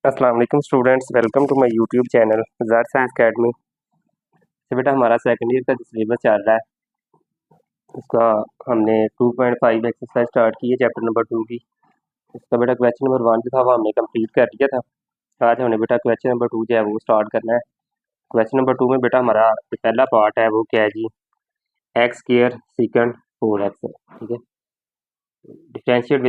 अस्सलाम वालेकुम students, welcome to my YouTube channel Zar science academy. तो बेटा हमारा सेकंड ईयर का जो सिलेबस चल रहा है उसका हमने 2.5 एक्सरसाइज स्टार्ट की है चैप्टर नंबर 2 की। उसका बेटा क्वेश्चन नंबर 1 जो था वो हमने कंप्लीट कर लिया था। आज हमने बेटा क्वेश्चन नंबर 2 जो है वो स्टार्ट करना है। क्वेश्चन नंबर 2 में बेटा हमारा जो पहला पार्ट है वो क्या है जी, एक्स स्क्वायर सीकंड 4x है। ठीक है, differentiate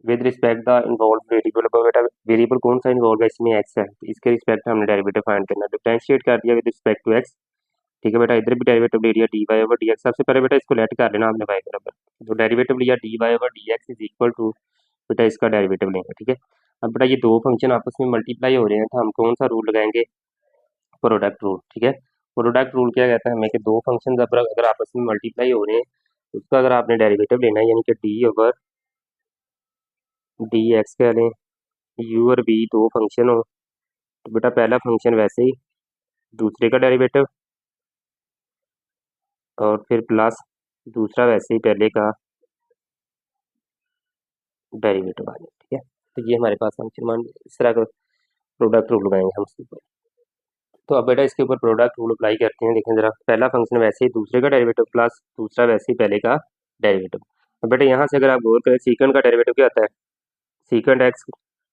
with respect the involve variable. बेटा वेरिएबल कौन सा इन्वॉल्व है, इसमें एक्स है, तो इसके रिस्पेक्ट हमने डेरिवेटिव फाइंड करना है। डिफरेंशिएट कर दिया विद रिस्पेक्ट टू एक्स। ठीक है बेटा, इधर भी डेरिवेटिव ले लिया d Y over D x. सबसे पहले बेटा इसको लेट कर लेना आपने वाई बराबर, जो डेरिवेटिव लिया d Y over D x is equal to बेटा इसका डेरिवेटिव लेंगे। ठीक है, अब बेटा ये दो फंक्शन आपस में मल्टीप्लाई हो रहे हैं तो हम कौन सा रूल लगाएंगे, प्रोडक्ट रूल। ठीक है, प्रोडक्ट रूल क्या कहता है हमें कि दो फंक्शन अगर आपस में मल्टीप्लाई हो रहे हैं उसका अगर आपने डेरिवेटिव लेना है, यानी कि डी ओवर डी एक्स कह लें, यू और बी दो फंक्शन हो, तो बेटा पहला फंक्शन वैसे ही दूसरे का डेरिवेटिव और फिर प्लस दूसरा वैसे ही पहले का डेरिवेटिव आ जाए। ठीक है, तो ये हमारे पास फंक्शन मान इस तरह का प्रोडक्ट रूल लगाएंगे हम उसके ऊपर। तो अब बेटा इसके ऊपर प्रोडक्ट रूल अप्लाई करते हैं। देखें जरा, पहला फंक्शन वैसे ही दूसरे का डेरिवेटिव प्लस दूसरा वैसे ही पहले का डेरिवेटिव। तो बेटा यहाँ से अगर आप गौर करें सीकंड का डेरिवेटिव क्या आता है, सीकंड एक्स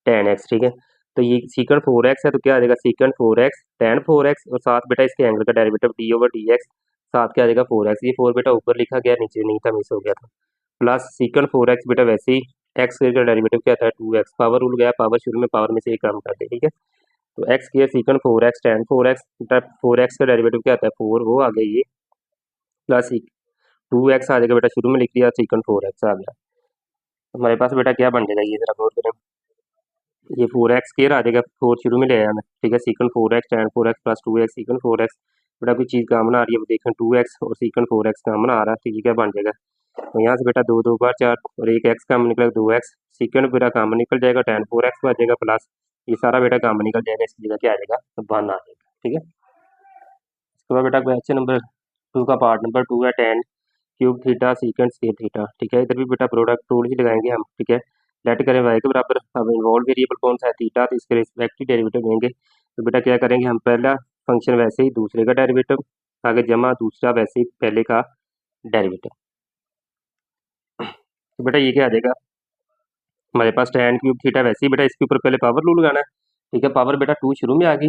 टेन एक्स। ठीक है, तो ये सीकंड 4x है तो क्या आ जाएगा सीकंड 4x टेन 4x, और साथ बेटा इसके एंगल का derivative D over D x, साथ क्या आ जाएगा 4x। ये 4 बेटा ऊपर लिखा गया, नीचे नहीं था, मिस हो गया था। प्लस सीकंड 4x बेटा वैसे ही एक्स स्क्वायर का डेरिवेटिव क्या आता है 2x, पावर रूल गया, पावर शुरू में पावर में से एक काम कर दे। ठीक है, तो x square secant 4x ten 4x, बेटा 4x का डेरिवेटिव क्या आता है 4, वो आ गया ये, प्लस 2x आ जाएगा, बेटा शुरू में लिख दिया सीकंड 4x आ गया। हमारे पास बेटा क्या बन जाएगा, ये जरा गौर करें, ये 4x स्क्वायर आ जाएगा, 4 शुरू में ले आया मैं। ठीक है, secant 4x ten 4x plus 2x secant 4x, बेटा कोई चीज़ कामन आ रही है, वो देखें 2x और सीकंड 4x कामन आ रहा है, तो ये क्या बन जाएगा, तो यहाँ से बेटा दो दो बार चार और एक एक्स कामन निकलेगा 2x, सीकंड बेटा कामन निकल जाएगा टेन 4x आ जाएगा, प्लस ये सारा बेटा कामन निकल जाएगा, इसकी जगह क्या आ जाएगा, तो 1 आ जाएगा। ठीक है, इसके बाद बेटा क्वेश्चन नंबर 2 का पार्ट नंबर 2 है ten cube theta secant square theta. ठीक है, इधर भी बेटा प्रोडक्ट रूल ही लगाएंगे हम। ठीक है, लेट करें वाई के बराबर, अब इन्वॉल्व वेरिएबल कौन सा है थीटा, तो इसके रिस्पेक्टिव डेरिवेटिव लेंगे। तो बेटा क्या करेंगे हम, पहला फंक्शन वैसे ही दूसरे का डेरिवेटिव आगे जमा दूसरा वैसे ही पहले का डेरिवेटिव। तो बेटा ये क्या आ जाएगा हमारे पास टेन क्यूब थीटा, वैसे ही बेटा इसके ऊपर पहले पावर रूल लगाना है। ठीक है, पावर बेटा 2 शुरू में आ गई,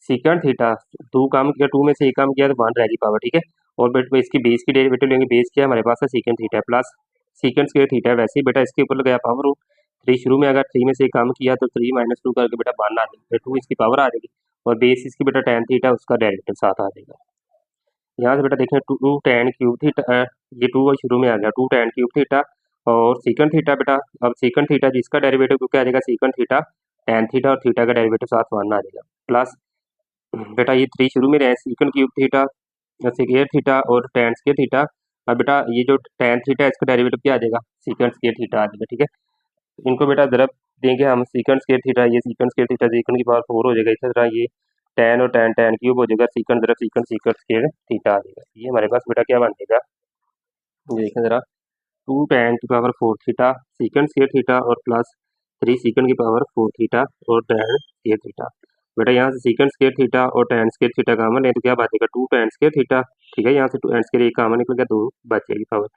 सीकंड थीटा 2 काम किया, 2 में से एक काम किया तो 1 रहेगी पावर। ठीक है, और बेटा इसकी बेस की डेरिवेटिव लेंगे, बेस क्या हमारे पास है secant theta, plus secant square theta, वैसे ही बेटा इसके ऊपर लगाया पावर रूल, 3 शुरू में अगर 3 में से एक काम किया तो 3 माइनस 2 करके बेटा 1 आ जाएगा, 2 इसकी पावर आ जाएगी, और बेस इसकी बेटा टेन थीटा उसका डेरिवेटिव साथ आ जाएगा। यहाँ से बेटा देखें टू टेन क्यूब थीटा, ये 2 शुरू में आ गया, 2 टेन क्यूब थीटा और सीकंड थीटा बेटा, अब सीकंड थीटा जिसका डेरिवेटिव क्या आ जाएगा सीकंड थीटा टेन थीटा, और थीटा का डेरिवेटिव साथ 1 आ जाएगा, प्लस बेटा ये 3 शुरू में रहे secant cube theta square theta और टेन स्क्वायर थीटा। अब बेटा ये जो टेन थीटा है इसका डेरिवेटिव क्या आ जाएगा सीकंड स्क्वायर थीटा आ जाएगा। ठीक है, इनको बेटा ज़रा देंगे हम, सीकंड स्क्वायर थीटा, ये सीकंड स्क्वायर थीटा सीकंड की पावर 4 हो जाएगा, इसी तरह ये टेन और टेन टेन क्यूब हो जाएगा, सीकंड ज़रा सीकंड सीकंड स्क्वायर थीटा आ जाएगा। ये हमारे पास बेटा क्या बन जाएगा, ये देखें ज़रा, 2 टेन की power 4 theta secant square theta और प्लस 3 सीकंड की पावर 4 थीटा और टेन स्क्वायर थीटा। बेटा यहाँ से सीकंड स्क्वायर थीटा और टेन स्क्वायर थीटा कामन है तो क्या बचेगा 2 टेन स्क्वायर थीटा। ठीक है, यहाँ से 2 टेन स्क्वायर एक कामन निकल गया, 2 बचेगी power,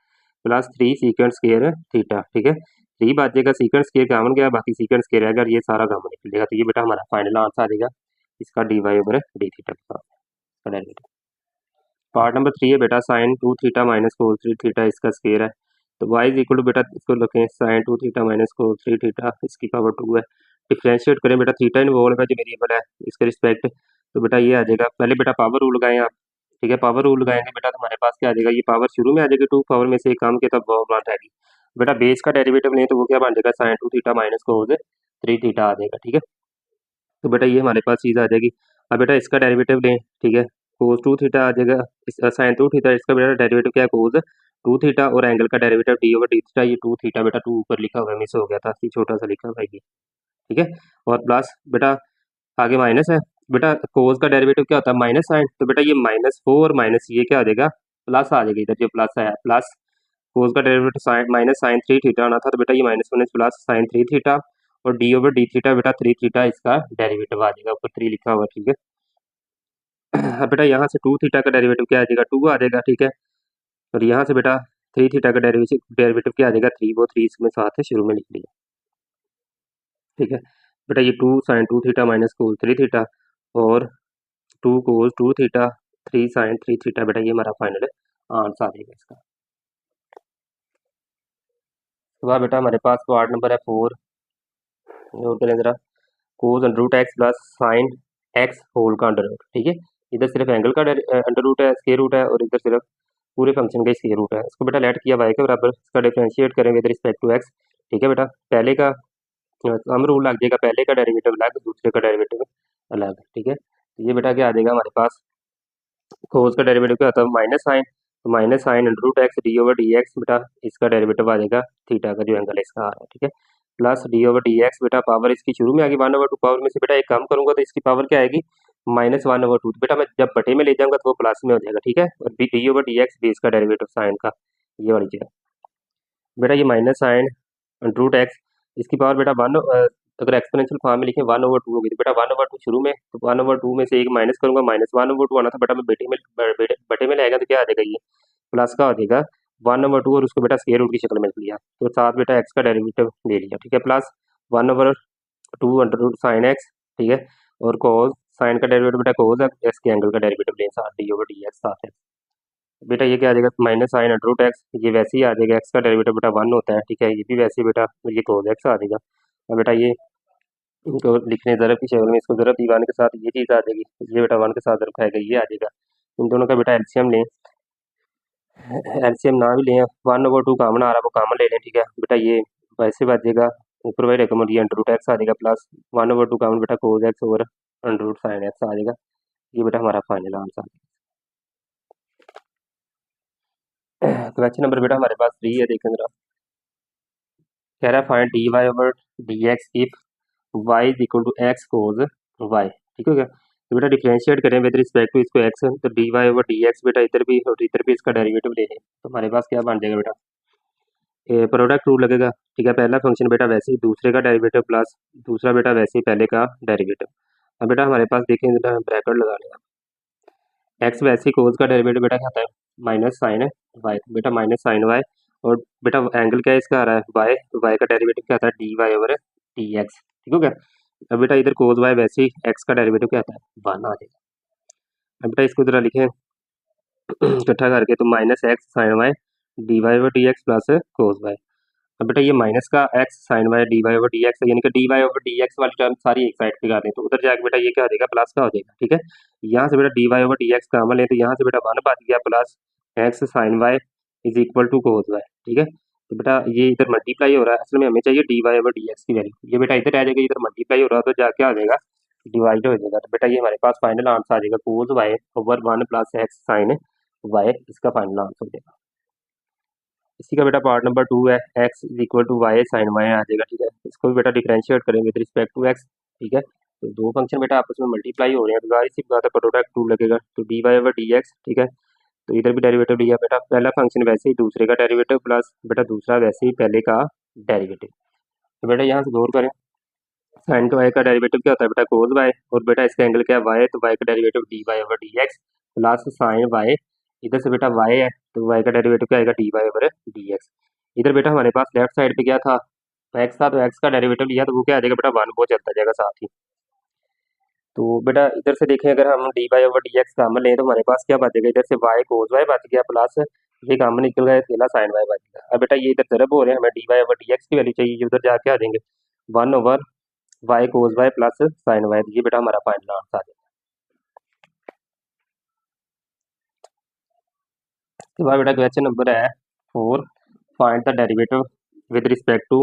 plus 3 secant square theta. ठीक है, 3 बचेगा, सीकंड स्क्वायर कामन गया, बाकी सीकंड स्क्वायर अगर ये सारा कामन निकल जाएगा, तो ये बेटा हमारा फाइनल आंसर आ जाएगा इसका d Y over d theta का डेरिवेटिव। पार्ट नंबर 3 है बेटा sine 2 theta minus cos 3 theta इसका स्क्वायर है, तो y इज इक्वल टू बेटा इसको लिखें sine 2 theta minus cos 3 theta इसकी पावर 2 है। डिफ्रेंशिएट करें बेटा, थीटा इन्वॉल्व है जो वेरिएबल है इसके रिस्पेक्ट, तो बेटा ये आ जाएगा, पहले बेटा पावर रूल लगाएं आप। ठीक है, पावर रूल लगाएंगे बेटा तो हमारे पास क्या आ जाएगा, ये पावर शुरू में आ जाएगी 2, पावर में से एक काम किया तब पावर 1 रहेगी। बेटा बेस का डेरिवेटिव लें तो वो क्या बन जाएगा sine 2 theta minus cos 3 theta आ जाएगा। ठीक है, तो बेटा ये हमारे पास चीज़ आ जाएगी। अब बेटा इसका डेरिवेटिव लें। ठीक है, कोस 2 थीटा आ जाएगा, इस साइन 2 थीटा, इसका बेटा डेरिवेटिव क्या है कोस 2 थीटा, और एंगल का derivative D over d theta, ये 2 थीटा बेटा 2 ऊपर लिखा हुआ है, मिस हो गया था, छोटा सा लिखा हुआ है ये। ठीक है, और प्लस बेटा आगे माइनस है, बेटा कोस का डेरिवेटिव क्या होता है माइनस साइन, तो बेटा ये -4 माइनस ये क्या आ जाएगा प्लस आ जाएगा, इधर जो प्लस है प्लस कोस का derivative sine minus sine 3 theta आना था, तो बेटा ये -1 प्लस साइन 3 थीटा, और डी ओवर डी थीटा बेटा 3 थीटा इसका डेरिवेटिव आ जाएगा, ऊपर 3 लिखा हुआ, ठीक है। अब बेटा यहाँ से 2 थीटा का डेरिवेटिव क्या आ जाएगा, 2 आ जाएगा, ठीक है। और यहाँ से बेटा 3 थीटा का डेरिवेटिव क्या आ जाएगा, 3, वो 3 इसमें साथ है, शुरू में लिख लिया, ठीक है। बेटा ये 2 sine 2 theta minus cos 3 theta और 2 कोस 2 थीटा 3 साइन 3 थीटा, बेटा ये हमारा फाइनल आंसर आ जाएगा इसका। तो वह बेटा हमारे पास पार्ट नंबर है 4, और करें जरा, cos under root X plus sine X whole का अंडर रूट, ठीक है। इधर सिर्फ एंगल का अंडर रूट है, स्क्वायर रूट है, और इधर सिर्फ पूरे फंक्शन का स्क्वायर रूट है। इसको बेटा लेट किया वाई के बराबर, इसका डिफरेंशिएट करें विद रिस्पेक्ट टू एक्स, ठीक है बेटा। पहले का हम रूल लग जाएगा, पहले का डेरिवेटिव अलग, दूसरे का डेरिवेटिव अलग, ठीक है। तो ये बेटा क्या आ जाएगा हमारे पास, कोस का डेरिवेटिव क्या होता है, माइनस साइन, तो minus sine under root x d over D x, बेटा इसका डेरिवेटिव आ जाएगा थीटा का जो एंगल है इसका आ रहा है, ठीक है। Plus D over D x, बेटा पावर इसकी शुरू में आएगी 1/2, पावर में से बेटा एक कम करूंगा तो इसकी पावर क्या आएगी, -1/2, तो बेटा मैं जब बटे में ले जाऊंगा तो वो प्लस में हो जाएगा, ठीक है। और डी ओवर डी एक्स भी इसका डेरिवेटिव साइन का, ये वाली चीज़ बेटा, ये minus sine under root x, इसकी पावर बेटा 1, अगर एक्सपोनेंशियल फॉर्म में लिखे 1/2 होगी तो बेटा 1/2 शुरू में, तो 1/2 में से एक माइनस करूंगा, -1/2 आना था बेटा, मैं बटे में लाएगा तो क्या आ जाएगा, ये प्लस का हो जाएगा 1/2, और उसको बेटा स्क्वायर रूट की शक्ल में लिख लिया, तो साथ बेटा एक्स का डेरिवेटिव ले लिया, ठीक है। Plus 1/2 under root sine x, ठीक है। और कोस साइन का डेरिवेटिव बेटा कोस है, एक्स के एंगल का डेरिवेटिव ले साथ डी ओवर डी एक्स साथ है, बेटा ये क्या आ जाएगा, minus sine under root x, ये वैसे ही आ जाएगा, एक्स का डेरिवेटिव बेटा 1 होता है, ठीक है। ये भी वैसे ही बेटा, ये कोस एक्स आ जाएगा। अब बेटा ये इनको लिखने ज़रब की शक्ल में, इसको ज़रब दी 1 के साथ, ये चीज़ आ जाएगी, ये बेटा 1 के साथ ज़रब खाएगा, ये आ जाएगा। इन दोनों का बेटा एलसीएम लें, एलसीएम ना भी लें, 1/2 कॉमन आ रहा है वो कॉमन ले लें, ठीक है बेटा। ये वैसे बच जाएगा, ऊपर वाली रकम ये अंडर रूट एक्स आ जाएगा, प्लस 1/2 कॉमन बेटा कोस एक्स और अंडर रूट साइन एक्स आ जाएगा। ये बेटा हमारा फाइनल आंसर आ जाएगा। क्वेश्चन नंबर बेटा हमारे पास 3 है, देखें जरा, कह रहा है find d Y over D x if y is equal to x cos y, ठीक है क्या। तो बेटा डिफरेंशिएट करें विद रिस्पेक्ट टू इसको एक्स, तो d Y over D x, बेटा इधर भी और इधर भी इसका डेरिवेटिव ले लें, तो हमारे पास क्या बन जाएगा बेटा, प्रोडक्ट रूल लगेगा, ठीक है। पहला फंक्शन बेटा वैसे ही दूसरे का डेरिवेटिव प्लस दूसरा बेटा वैसे ही पहले का डेरिवेटिव। अब बेटा हमारे पास देखें, बेटा ब्रैकेट लगा लेगा, एक्स वैसे ही कोज का डेरिवेटिव बेटा क्या आता है, माइनस साइन है वाई, बेटा माइनस साइन वाई, और बेटा एंगल क्या है इसका आ रहा है वाई, तो वाई का डेरिवेटिव क्या आता है, d Y over D x, ठीक हो गया। अब बेटा इधर कोज वाई वैसे ही एक्स का डेरिवेटिव क्या आता है, 1 आ जाएगा। अब बेटा इसको जरा लिखें इकट्ठा करके, तो minus x sine y d Y over D x plus cos y. अब बेटा ये माइनस का x sine y d Y over D x, यानी कि d Y over D x वाली टर्म सारी एक साइड पे कर दें, तो उधर जाके बेटा ये क्या हो जाएगा, प्लस का हो जाएगा, ठीक है। यहाँ से बेटा D Y over D x common लें, तो यहाँ से बेटा 1 बच गया, plus x sine y is equal to cos y, ठीक है। तो बेटा ये इधर मल्टीप्लाई हो रहा है, असल में हमें चाहिए d Y over D x की वैल्यू, ये बेटा इधर आ जाएगा, इधर मल्टीप्लाई हो रहा है तो जाके आ जाएगा डिवाइड हो जाएगा, तो बेटा ये हमारे पास फाइनल आंसर आ जाएगा cos Y over 1 plus x sine Y, इसका फाइनल आंसर हो जाएगा। इसी का बेटा पार्ट नंबर 2 है, X is equal to Y sine Y आ जाएगा, ठीक है। इसको भी बेटा डिफरेंशिएट करेंगे विद रिस्पेक्ट टू एक्स, ठीक है। तो दो फंक्शन बेटा आपस में मल्टीप्लाई हो रहे हैं, तो जाहिर सी बात है प्रोडक्ट टू लगेगा, तो d Y over D x, ठीक है। तो इधर भी डेरिवेटिव लिया बेटा, पहला फंक्शन वैसे ही दूसरे का डेरिवेटिव प्लस बेटा दूसरा वैसे ही पहले का डेरिवेटिव। तो बेटा यहाँ से गौर करें, साइन का वाई का डेरिवेटिव क्या होता है बेटा, कोस वाई, और बेटा इसका एंगल क्या है वाई, तो वाई का derivative d Y over D x plus sine y, इधर से बेटा वाई है तो वाई का डेरिवेटिव क्या आएगा, d Y over D x. इधर बेटा हमारे पास लेफ्ट साइड पे क्या था, एक्स था, तो एक्स का डेरिवेटिव लिया तो वो क्या आ जाएगा बेटा 1, वो चलता जाएगा साथ ही। तो बेटा इधर से देखें, अगर हम d Y over D x common लें तो हमारे पास क्या बचेगा, इधर से वाई कोस वाई बच गया, प्लस ये कॉमन निकल गया, अकेला साइन वाई बच गया। अब बेटा ये इधर ज़रब हो रहे हैं, हमें d Y over D x की वैल्यू चाहिए, ये उधर जाके आ जाएंगे 1 over y cos y plus sine y, ये बेटा हमारा फाइनल आंसर आ जाएगा। इसके बाद बेटा क्वेश्चन नंबर है 4, find the derivative with respect to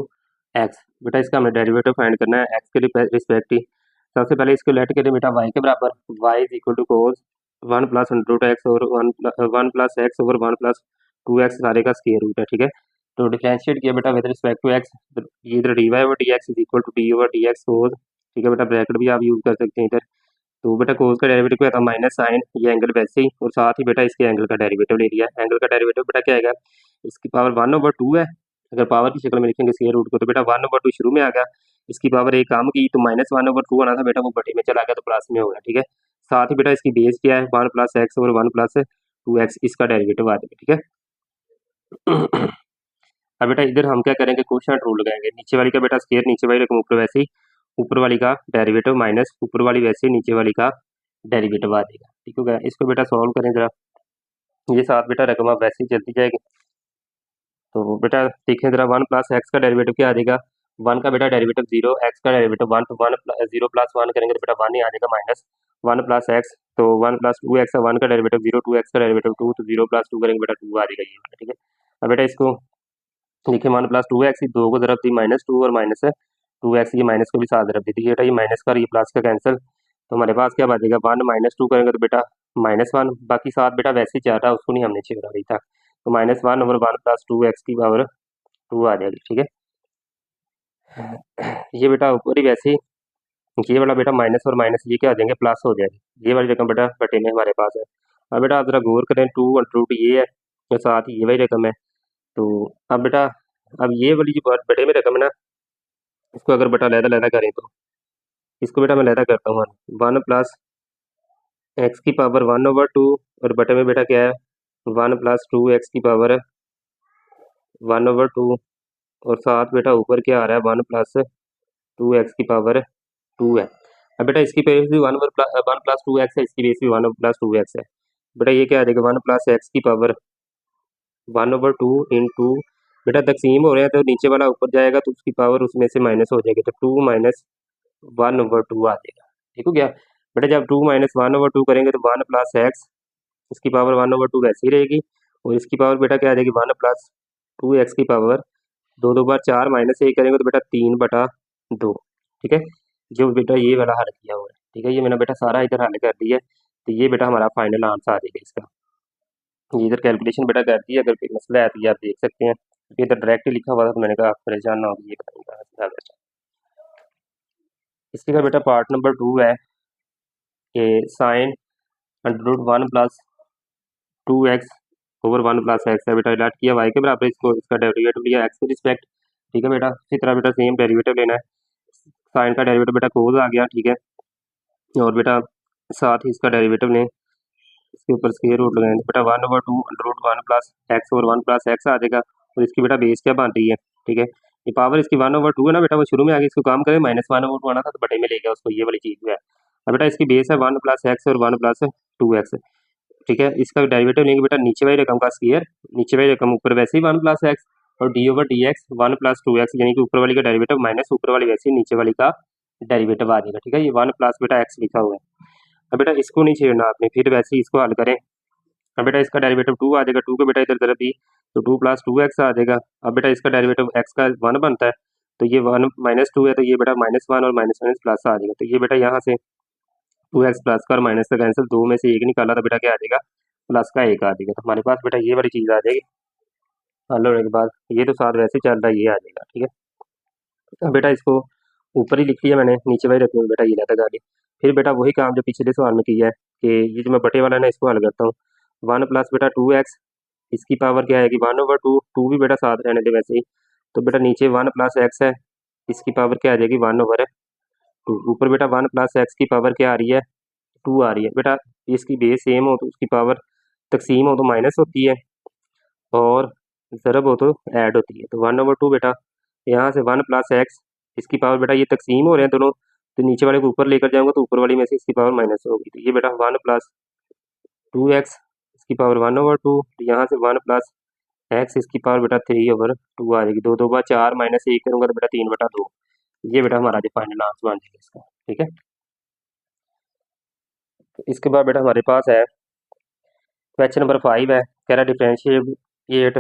x. बेटा इसका हमें डेरिवेटिव फाइंड करना है एक्स के रिस्पेक्ट ही। सबसे पहले इसको लेट करें बेटा वाई के बराबर, y is equal to cos 1 plus under root x और 1 plus x over 1 plus 2 x सारे का स्क्वायर रूट है, ठीक है। तो डिफरेंशिएट किया बेटा विद रिस्पेक्ट टू एक्स, ये इधर D Y over D x is equal to D over D X cos, ठीक है बेटा, ब्रैकेट भी आप यूज़ कर सकते हैं इधर। तो बेटा कोस का डेरिवेटिव क्या था, माइनस साइन, ये एंगल वैसे ही, और साथ ही बेटा इसके एंगल का डेरिवेटिव ले लिया। एंगल का डेरिवेटिव बेटा क्या आएगा, इसकी पावर 1/2 है, अगर पावर की शक्ल में लिखेंगे स्क्वायर रूट को, तो बेटा 1/2 शुरू में आ गया, इसकी पावर एक काम की तो -1/2 आना था बेटा, वो बटे में चला गया तो प्लस में हो गया, ठीक है। साथ ही बेटा इसकी बेस क्या है 1 + x और 1 + 2x, इसका डेरिवेटिव आ जाएगा, ठीक है। अब बेटा इधर हम क्या करेंगे, कोशेंट रूल लगाएंगे। नीचे वाली का बेटा स्क्वायर, नीचे वाली रकम ऊपर वैसे ही, ऊपर वाली का डेरिवेटिव माइनस ऊपर वाली वैसे ही नीचे वाली का डेरिवेटिव आ जाएगा, ठीक हो गया। इसको बेटा सॉल्व करें जरा, ये साथ बेटा रकम अब वैसे ही चलती जाएगी। तो बेटा देखें जरा 1 + x का डेरिवेटिव क्या आ जाएगा, 1 का बेटा डेरिवेटिव 0, x का डेरिवेटिव 1, तो 0 + 1 करेंगे तो बेटा 1 ही आ जाएगा, माइनस 1 + x, तो 1 + 2x, 1 का डेरिवेटिव 0, 2x का डेरिवेटिव 2, तो 0 + 2 करेंगे बेटा 2 आ जाएगा ये, ठीक है। अब बेटा इसको देखिए 1 + 2x, 2 को ज़रब दी -2 और माइनस 2x, ये माइनस को भी साथ ज़रब दी थी बेटा, ये माइनस का और ये प्लस का कैंसिल, तो हमारे पास क्या बचेगा 1 - 2 करेंगे तो बेटा -1, बाकी साथ बेटा वैसे ही चल रहा है, उसको नहीं हमने छेड़ा अभी तक, तो -1 और 1 + 2x की पावर 2 आ जाएगी, ठीक है। ये बेटा ऊपर ही वैसे ही, ये वाला बेटा माइनस और माइनस ये क्या आ जाएंगे, प्लस हो जाएगी, ये वाली रकम बेटा बटे में हमारे पास है। अब बेटा आप जरा गौर करें, 2 √ ये है और साथ ही ये वाली रकम है, तो अब बेटा अब ये वाली जो बटे में रकम है ना, इसको अगर बेटा लहदा करें तो इसको बेटा मैं लहदा करता हूँ, 1 + x की पावर 1/2 और बटे में बेटा क्या है 1 + 2x की पावर 1/2 और साथ बेटा ऊपर क्या आ रहा है 1 + 2x की पावर 2 है। अब बेटा इसकी बेस भी 1 + 2x है, इसकी बेस भी 1 + 2x है, बेटा ये क्या आ जाएगा 1 + x की पावर 1/2 इंटू, बेटा तकसीम हो रहे हैं तो नीचे वाला ऊपर जाएगा तो उसकी पावर उसमें से माइनस हो जाएगी, तो 2 - 1/2 आ जाएगा, ठीक हो गया। बेटा जब 2 - 1/2 करेंगे तो 1 + x, इसकी पावर 1/2 वैसे ही रहेगी और इसकी पावर बेटा क्या आ जाएगी 1 + 2x की पावर 2 2 बार 4 -1 करेंगे तो बेटा 3/2, ठीक है। जो बेटा ये वाला हल किया हुआ है, ठीक है, ये मैंने बेटा सारा इधर हल कर दिया है, तो ये बेटा हमारा फाइनल आंसर आ जाएगा इसका। ये इधर कैलकुलेशन बेटा कर दी है, अगर कोई मसला है तो ये आप देख सकते हैं, क्योंकि इधर डायरेक्ट लिखा हुआ था तो मैंने कहा आप परेशान ना हो, ये बताऊँगा। इसके का बेटा पार्ट नंबर 2 है कि साइन √1 + 2x ओवर 1 + x है बेटा, डाट किया y के बराबर, इसको इसका डेरिवेटिव लिया x के रिस्पेक्ट, ठीक है बेटा। इसी तरह बेटा सेम डेरिवेटिव लेना है, साइन का डेरिवेटिव बेटा कोस आ गया, ठीक है, और बेटा साथ ही इसका डेरिवेटिव लें, इसके ऊपर स्क्वायर रूट लगाएंगे बेटा 1/2 √1 + x और 1 + x आ जाएगा, और इसकी बेटा बेस क्या बन रही है, ठीक है, ये पावर इसकी 1/2 है ना बेटा, वो शुरू में आ गई, इसको काम करें -1/2 आना था तो बटे में ले गया उसको, ये वाली चीज़ है। अब बेटा इसकी बेस है 1 + x और 1 + 2x, ठीक है, इसका डेरिवेटिव लेंगे बेटा नीचे वाली रकम का स्क्वायर, नीचे वाली रकम ऊपर वैसे ही 1 + x और d/dx 1 + 2x, यानी कि ऊपर वाली का डेरिवेटिव माइनस ऊपर वाली वैसे ही नीचे वाली का डेरिवेटिव आ जाएगा, ठीक है। ये 1 + बेटा x लिखा हुआ है। अब बेटा इसको नहीं छेड़ना आपने, फिर वैसे ही इसको हल करें। अब बेटा इसका डेरिवेटिव 2 आ जाएगा, 2 को बेटा इधर तरफ भी तो 2 + 2x आ जाएगा। अब बेटा इसका डेरिवेटिव x का 1 बनता है, तो ये 1 - 2 है, तो ये बेटा -1 और -1 प्लस आ जाएगा, तो ये बेटा यहाँ से 2x प्लस का और माइनस का कैंसिल, 2 में से 1 निकाला तो बेटा क्या आ जाएगा प्लस का 1 आ जाएगा, तो हमारे पास बेटा ये वाली चीज़ आ जाएगी। हल होने के बाद ये तो साथ वैसे चल रहा है, ये आ जाएगा, ठीक है। अब बेटा इसको ऊपर ही लिख लिया मैंने, नीचे वाली रखूँ बेटा ये रहता गाड़ी, फिर बेटा वही काम जो पिछले सवाल में किया है कि ये जो मैं बटे वाला है ना इसको हल करता हूँ। 1 + बेटा 2x, इसकी पावर क्या आएगी 1/2, 2 भी बेटा साथ रहने दे वैसे ही, तो बेटा नीचे 1 + x है, इसकी पावर क्या आ जाएगी 1/2, ऊपर बेटा 1 + x की पावर क्या आ रही है 2 आ रही है बेटा, इसकी बेस सेम हो तो उसकी पावर तकसीम हो तो माइनस होती है और ज़रब हो तो ऐड होती है, तो 1/2 बेटा यहाँ से 1 + x, इसकी पावर बेटा ये तकसीम हो रहे हैं दोनों, तो नीचे वाले को ऊपर लेकर जाऊंगा तो ऊपर वाली में से इसकी पावर माइनस होगी, तो ये बेटा 1 + 2x, इसकी पावर 1/2, यहाँ से 1 + x, इसकी पावर बेटा 3/2 आ जाएगी, 2 2 बार 4 -1 करूँगा तो बेटा 3/2, ये बेटा हमारा जो फाइनल आंसर बन जाएगा इसका, ठीक है। तो इसके बाद बेटा हमारे पास है क्वेश्चन नंबर 5 है, कह रहा डिफरेंशिएट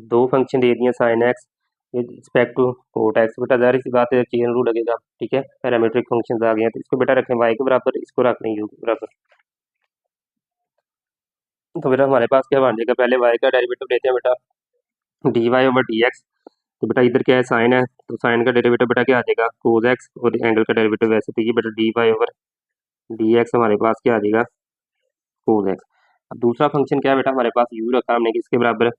दो फंक्शन दे दिए sine x with respect to cot x, बेटा ज़ाहिर सी बात है चेन रूल लगेगा, ठीक है, पैरामीट्रिक फंक्शन आ गए हैं, तो इसको बेटा रखें y के बराबर, इसको रख लें u के बराबर, तो बेटा हमारे पास क्या बन जाएगा, पहले y का डेरिवेटिव लेते हैं बेटा dy/dx, तो बेटा इधर क्या है साइन है, तो साइन का डेरिवेटिव बेटा क्या आ जाएगा कोस एक्स, और एंगल का डेरिवेटिव वैसे, तो ये बेटा dy/dx हमारे पास क्या आ जाएगा कोस एक्स। अब दूसरा फंक्शन क्या है बेटा हमारे पास u रखा हमने किसके बराबर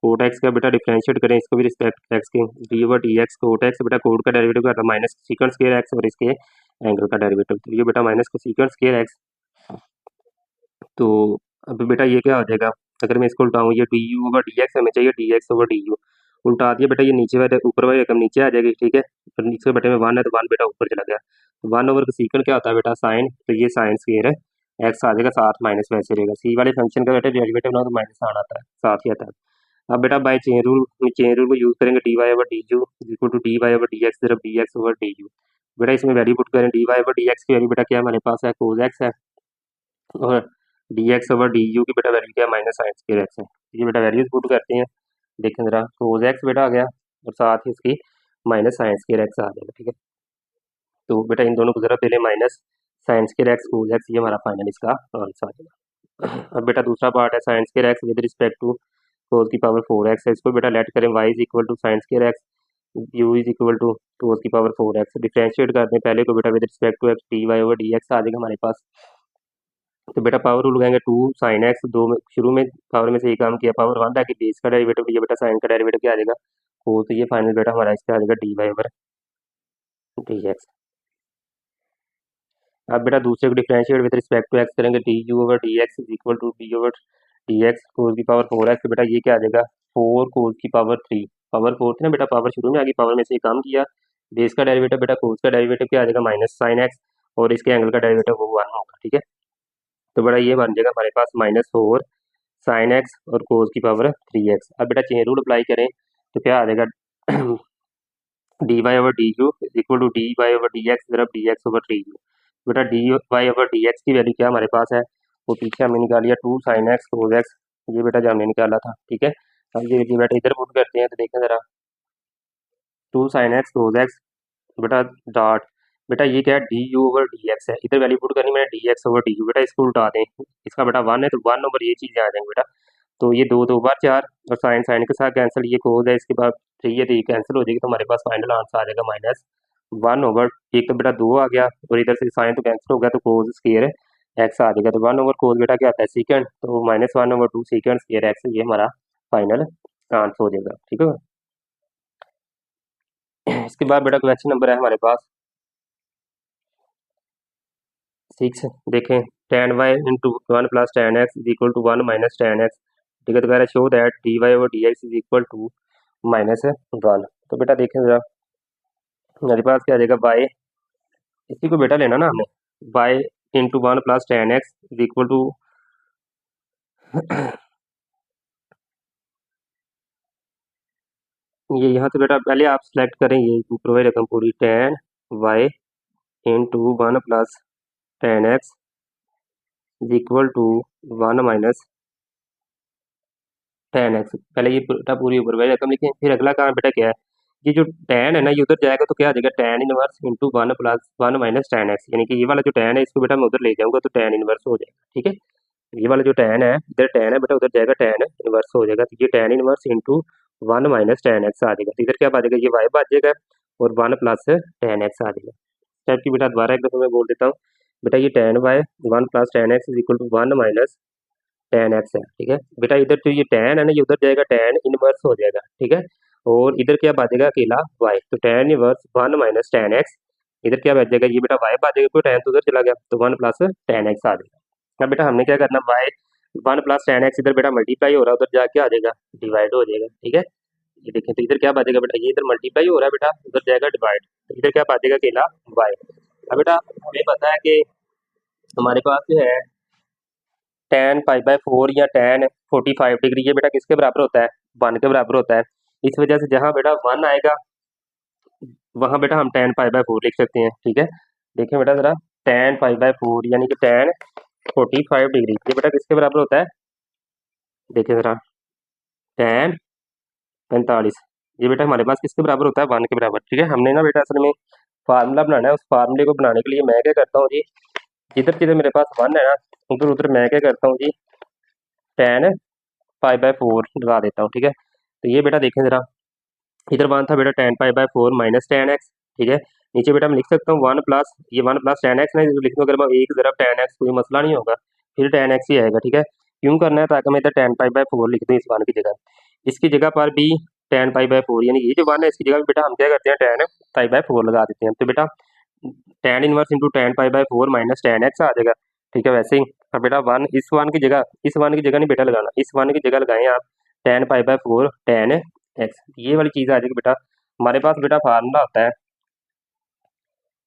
कोट एक्स का बेटा डिफरेंशिएट करें इसको भी रिस्पेक्ट एक्स के, d over D x cot x बेटा कोट का डेरिवेटिव क्या था माइनस सीकेंट स्क्वायर एक्स और इसके एंगल का डेरिवेटिव, तो ये बेटा माइनस सीकेंट स्क्वायर एक्स। तो अब बेटा ये क्या हो जाएगा, अगर मैं इसको उल्टाऊँ ये D U over D x हमें चाहिए D X over D you, उल्टा दिया बेटा ये नीचे वाले ऊपर वाली रकम नीचे आ जाएगी, ठीक है, तो नीचे बटे में वन है तो वन बेटा ऊपर चला गया, वन ओवर का सीकेंट क्या होता है बेटा साइन, तो ये साइन स्क्वायर है एक्स आ जाएगा, साथ माइनस वैसे रहेगा, सी वाले फंक्शन का बेटा डेरिवेटिव ना तो माइनस आना आता है साथ ही आता है। अब बेटा बाय चेन रूल को यूज करेंगे D Y over D U equal to D Y over D X सिर्फ D X over D U, बेटा इसमें वैल्यू पुट करें D Y over D x की वैल्यू बेटा क्या हमारे पास है कोज एक्स है, और D X over D U की बेटा वैल्यू क्या है माइनस साइन स्क्वायर एक्स है, ये बेटा वैल्यूज पुट करते हैं, देखें जरा कोज एक्स बेटा आ गया और साथ ही इसकी माइनस साइन स्क्वायर एक्स आ जाएगा, ठीक है, तो बेटा इन दोनों को जरा पहले minus sign square x cos x ये हमारा फाइनल इसका आंसर आ जाएगा। अब बेटा दूसरा पार्ट है sine square X with respect to cos की पावर 4x है, इसको बेटा लेट करें y is equal to sine square X U is equal to cos की पावर 4x, डिफरेंशिएट करते हैं पहले को बेटा with respect to X D Y over D X आ जाएगा हमारे पास, तो बेटा पावर रूल लगाएंगे टू साइन एक्स, दो में शुरू में पावर में से एक काम किया पावर वन था कि बेस का डेरिवेटिव, ये बेटा साइन का डेरिवेटिव क्या आ जाएगा कोस, तो ये फाइनल बेटा हमारा इसका आ जाएगा D Y over D X. अब बेटा दूसरे को differentiate with respect to X करेंगे D U over D x is equal to D over D X cos की पावर 4x, तो बेटा ये क्या आ जाएगा 4 कोस की पावर 3, पावर 4 थी ना बेटा पावर शुरू में आ गई, पावर में से काम किया, बेस का डेरिवेटिव बेटा कोस का डेरिवेटिव क्या आ जाएगा माइनस साइन एक्स और इसके एंगल का डेरिवेटिव वो 1 होगा, ठीक है, तो बेटा ये बन जाएगा हमारे पास -4 साइन एक्स और कोस की पावर 3x। अब बेटा चेन रूल अप्लाई करें तो क्या आ जाएगा D Y over D U is equal to D Y over D X सिर्फ D X over D U, बेटा D Y over D x की वैल्यू क्या हमारे पास है वो पीछे हमने निकाल लिया 2 साइन एक्स कोस एक्स, ये बेटा जो हमने निकाला था, ठीक है, अब ये बेटा इधर पुट करते हैं तो देखें ज़रा 2 साइन एक्स कोस एक्स बेटा डॉट बेटा ये क्या है D U over D x है, इधर वैल्यू पुट करनी मैंने D X over D U, बेटा इसको उल्टा दें, इसका बेटा 1 है तो 1 ओवर ये चीज़ें आ जाएंगी बेटा, तो ये दो दो बार 4 और साइन साइन के साथ कैंसिल, ये कोस है इसके बाद 3 है तो ये कैंसिल हो जाएगी, तो हमारे पास फाइनल आंसर आ जाएगा -1 ओवर, एक तो बेटा 2 आ गया और इधर से साइन तो कैंसिल हो गया तो कोस स्क्वायर एक्स आ जाएगा, तो 1 ओवर कोस बेटा क्या आता है सीकेंड, तो -1 ओवर 2 सीकेंड स्क्वायर एक्स ये हमारा फाइनल आंसर हो जाएगा, ठीक है। इसके बाद बेटा क्वेश्चन नंबर है हमारे पास 6, देखें tan y into 1 plus tan x is equal to 1 minus tan x, ठीक है, तो कह रहा है show that d Y over D x is equal to -1, तो बेटा देखें जरा मेरे पास क्या आ जाएगा y, इसी को बेटा लेना ना हमने y into 1 plus tan x is equal to ये यहाँ से बेटा पहले आप सिलेक्ट करें ये ऊपर वाली रकम पूरी tan y into 1 plus tan x is equal to 1 minus tan x, पहले ये बेटा पूरी ऊपर वाली रकम लिखें, फिर अगला काम बेटा क्या है ये जो tan है ना ये उधर जाएगा तो क्या आ जाएगा tan inverse into 1 plus 1 minus tan x, यानी कि ये वाला जो tan है इसको बेटा मैं उधर ले जाऊंगा तो tan इनवर्स हो जाएगा, ठीक है, ये वाला जो tan है इधर tan है बेटा उधर जाएगा tan इनवर्स हो जाएगा, तो ये tan inverse into 1 minus tan x आ जाएगा, तो इधर क्या आ जाएगा ये y बच जाएगा और 1 प्लस tan x आ जाएगा, जबकि बेटा दोबारा एक दफ़ा मैं बोल देता हूँ बेटा ये tan y 1 plus tan x is equal to 1 minus tan x है, ठीक है, बेटा इधर जो ये tan है ना ये उधर जाएगा tan इनवर्स हो जाएगा, ठीक है, और इधर क्या बचेगा अकेला y, तो tan inverse 1 minus tan x, इधर क्या बच जाएगा ये बेटा y बच जाएगा क्योंकि tan तो उधर चला गया तो 1 प्लस tan x आ जाएगा। अब बेटा हमने क्या करना y 1 प्लस tan x इधर बेटा मल्टीप्लाई हो रहा है उधर जाके आ जाएगा डिवाइड हो जाएगा, ठीक है, ये देखें तो इधर क्या बचेगा बेटा ये इधर मल्टीप्लाई हो रहा है बेटा उधर जाएगा डिवाइड, तो इधर क्या बचेगा अकेला y। अब बेटा हमें पता है कि हमारे पास जो है tan π/4 या tan 45 डिग्री ये बेटा किसके बराबर होता है 1 के बराबर होता है, इस वजह से जहाँ बेटा 1 आएगा वहाँ बेटा हम tan π/4 लिख सकते हैं, ठीक है, देखें बेटा ज़रा tan π/4 यानी कि tan 45 डिग्री ये बेटा किसके बराबर होता है, देखें ज़रा tan 45 ये बेटा हमारे पास किसके बराबर होता है 1 के बराबर, ठीक है, हमने ना बेटा असल में फार्मूला बनाना है, उस फार्मूले को बनाने के लिए मैं क्या करता हूँ जी जिधर जिधर मेरे पास 1 है ना उधर उधर मैं क्या करता हूँ जी tan π/4 लगा देता हूँ, ठीक है, तो ये बेटा देखें ज़रा इधर 1 था बेटा tan π/4 माइनस tan x, ठीक है, नीचे बेटा मैं लिख सकता हूँ 1 प्लस ये 1 प्लस tan x ना लिख दूँ, अगर मैं एक ज़रा tan x कोई मसला नहीं होगा फिर tan x ही आएगा, ठीक है, क्यों करना है ताकि मैं इधर tan π/4 लिख दूँ इस 1 की जगह, इसकी जगह पर भी tan पाई बाय 4 यानी ये जो 1 है इसकी जगह पे बेटा हम क्या करते हैं tan पाई बाय 4 लगा देते हैं। तो बेटा tan inverse into tan pi by 4 minus tan x आ जाएगा। ठीक है, वैसे ही अब बेटा 1 इस 1 की जगह नहीं बेटा लगाना, इस 1 की जगह लगाएं आप tan pi by 4 tan x, ये वाली चीज़ आ जाएगी बेटा। हमारे पास बेटा फार्मूला होता है,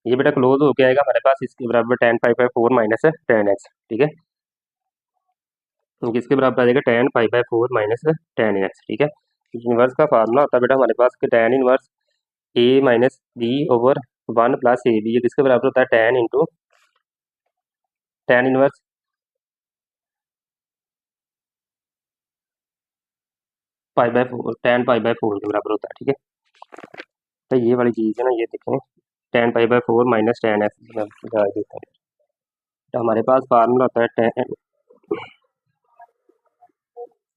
ये बेटा क्लोज होके आएगा हमारे पास इसके बराबर tan pi by 4 minus tan x। ठीक है, किसके बराबर आ जाएगा tan pi by 4 minus tan x। ठीक है, इनवर्स का फार्मूला होता है बेटा हमारे पास कि tan inverse a minus b over 1 plus a b, ये किसके बराबर होता है tan into tan inverse pi by 4 tan pi by 4 के बराबर होता है। ठीक है, तो ये वाली चीज़ है ना, ये देखें tan pi by 4 minus tan x देता है। तो हमारे पास फार्मूला होता है tan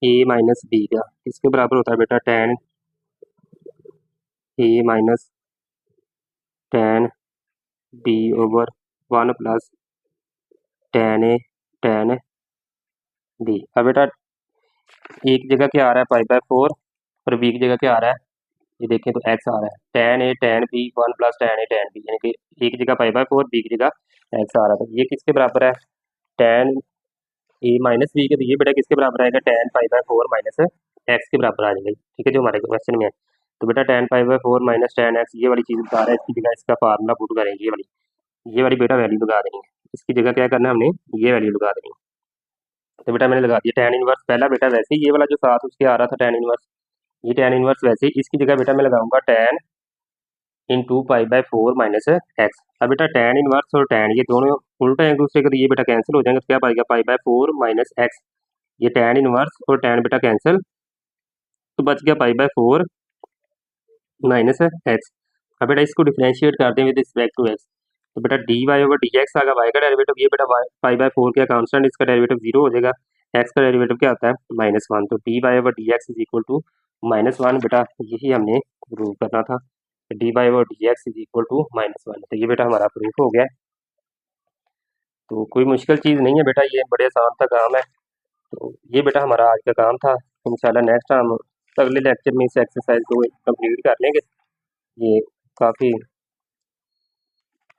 a माइनस बी का, किसके बराबर होता है बेटा tan a minus tan b over 1 plus tan a tan b। अब बेटा एक जगह क्या आ रहा है पाई बाय 4 और बी की जगह क्या आ रहा है, ये देखें तो x आ रहा है tan a tan b 1 plus tan a tan b, यानी कि एक जगह पाई बाय 4 बी की जगह x आ रहा था। ये किसके बराबर है tan a माइनस बी के, तो ये बेटा किसके बराबर आएगा tan pi by 4 minus x के बराबर आ जाएगा। ठीक है, जो हमारे क्वेश्चन में है। तो बेटा tan pi by 4 minus tan x ये वाली चीज़ बता रहा है, इसकी जगह इसका फार्मूला पुट करेंगे, ये वाली बेटा वैल्यू लगा देनी है, इसकी जगह क्या करना है हमने ये वैल्यू लगा देनी है। तो बेटा मैंने लगा दिया tan इनवर्स, पहला बेटा वैसे ही ये वाला जो साथ उसके आ रहा था tan इनवर्स, ये tan इनवर्स वैसे ही इसकी जगह बेटा मैं लगाऊंगा tan into pi by 4 minus x. अब बेटा tan इनवर्स और tan ये दोनों उल्टा है एक दूसरे के, तो ये बेटा कैंसिल हो जाएंगे, तो क्या पाएगा पाई बाय 4 माइनस एक्स, ये tan इनवर्स और tan बेटा कैंसिल, तो बच गया पाई बाय 4 माइनस एक्स। अब बेटा इसको डिफ्रेंशिएट करते हैं विद रिस्पेक्ट टू एक्स, तो बेटा D Y over D x आएगा, वाई का डेरिवेटिव ये बेटा पाई बाय 4 क्या कांस्टेंट, इसका डेरिवेटिव 0 हो जाएगा, एक्स का डेरिवेटिव क्या आता है -1, तो d Y over D x is equal to -1। बेटा यही हमने प्रूव करना था, d Y over D x is equal to -1, तो ये बेटा हमारा प्रूफ हो गया। तो कोई मुश्किल चीज़ नहीं है बेटा, ये बड़े आसान सा काम है। तो ये बेटा हमारा आज का काम था, इंशाल्लाह नेक्स्ट हम अगले लेक्चर में इस एक्सरसाइज को कंप्लीट कर लेंगे। ये काफ़ी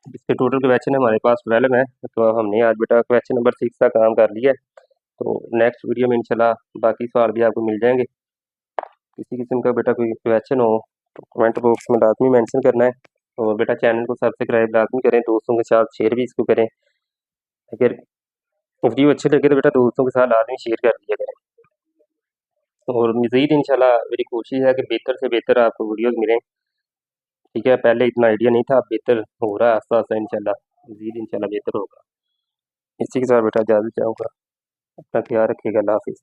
इसके टोटल क्वेश्चन हमारे पास 12 है, तो हमने आज बेटा क्वेश्चन नंबर 6 का काम कर लिया है। तो नेक्स्ट वीडियो में इंशाल्लाह बाकी सवाल भी आपको मिल जाएंगे। किसी किस्म का बेटा कोई क्वेश्चन हो तो कमेंट बॉक्स में लाजमी मेंशन करना है, और बेटा चैनल को सब्सक्राइब लाजमी करें, दोस्तों के साथ शेयर भी इसको करें। अगर वीडियो अच्छे लगे तो बेटा दोस्तों के साथ लाजमी शेयर कर दिया करें, और मज़ीद इंशाल्लाह मेरी कोशिश है कि बेहतर से बेहतर आपको वीडियोस मिलें। ठीक है, पहले इतना आइडिया नहीं था, अब बेहतर हो रहा है आस्ता आस्ता, इंशाल्लाह मज़ीद इंशाल्लाह बेहतर होगा। इसी के साथ बेटा इजाज़त चाहूँगा, अपना ख्याल रखिएगा, अल्लाह हाफिज़।